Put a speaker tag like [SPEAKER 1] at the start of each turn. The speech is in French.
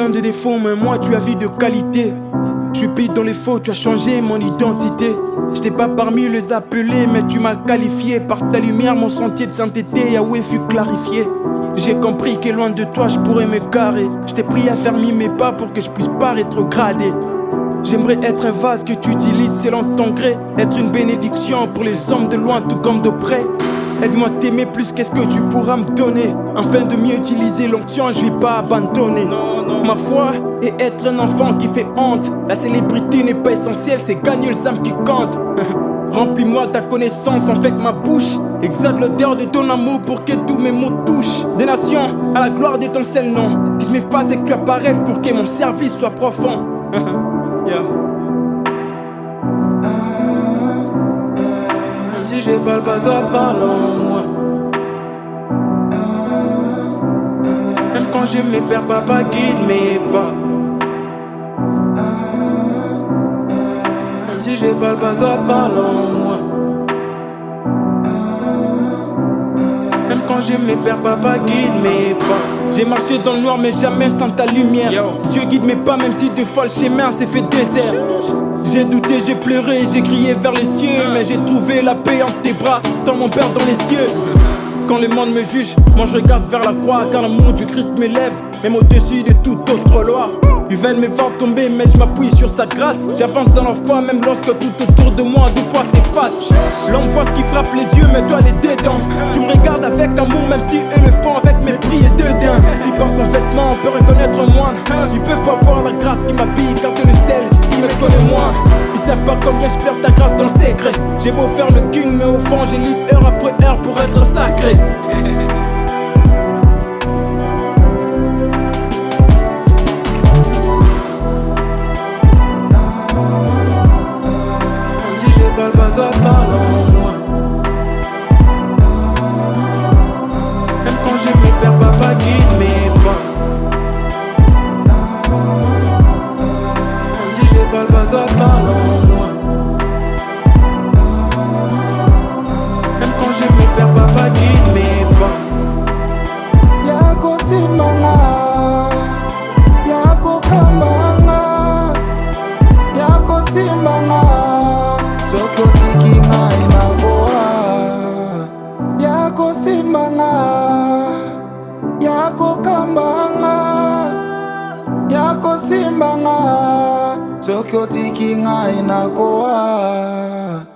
[SPEAKER 1] plein de défauts, mais moi tu as vu de qualité. Je suis pris dans les faux, tu as changé mon identité. J'étais pas parmi les appelés, mais tu m'as qualifié. Par ta lumière, mon sentier de sainteté, Yahweh fut clarifié. J'ai compris que loin de toi, je pourrais me garer. Je t'ai pris à faire mes pas pour que je puisse pas rétrograder. J'aimerais être un vase que tu utilises selon ton gré. Être une bénédiction pour les hommes de loin tout comme de près. Aide-moi à t'aimer plus qu'est-ce que tu pourras me donner. Afin de mieux utiliser l'onction, je vais pas abandonner. Ma foi est être un enfant qui fait honte. La célébrité n'est pas essentielle, c'est gagner le âme qui compte. Remplis-moi ta connaissance, en fait que ma bouche exhale l'odeur de ton amour pour que tous mes mots touchent des nations à la gloire de ton seul nom. Que je m'efface et que tu apparaisses pour que mon service soit profond. Yeah. Même si j'ai pas le bateau, parle en moi. Même quand je me perds, papa guide mes pas. Même si j'ai pas le bateau, parle en moi. Même quand je me perds, papa guide mes pas. J'ai marché dans le noir mais jamais sans ta lumière. Dieu guide mes pas même si deux fois le chemin s'est fait désert. J'ai douté, j'ai pleuré, j'ai crié vers les cieux. Mais j'ai trouvé la paix entre tes bras, dans mon Père dans les cieux. Quand le monde me juge, moi je regarde vers la croix. Car l'amour du Christ m'élève, même au-dessus de toute autre loi. Ils veulent me voir tomber mais je m'appuie sur sa grâce. J'avance dans la foi même lorsque tout autour de moi deux fois s'efface. L'homme voit ce qui frappe les yeux mais toi les dedans. Tu me regardes avec amour même si eux le font avec mépris et dédain. Si par son vêtement on peut reconnaître moi. Ils peuvent pas voir la grâce qui m'habille car t'es le sel qui me connaît moi. Ils savent pas combien je perds ta grâce dans le secret. J'ai beau faire le king mais au fond j'ai lu heure après heure pour être sacré. Pas le bateau, parle en moi. Même quand je me perds, papa guide mes pas. Même si j'ai pas le bateau, parle en moi. Même quand je me perds, papa guide mes pas.
[SPEAKER 2] Yako simanga, yako kambanga, yako simbanga. Soko tiki ngai na boa. Yako simbanga, yako kambanga, yako simbanga. Soko tiki ngai na koa.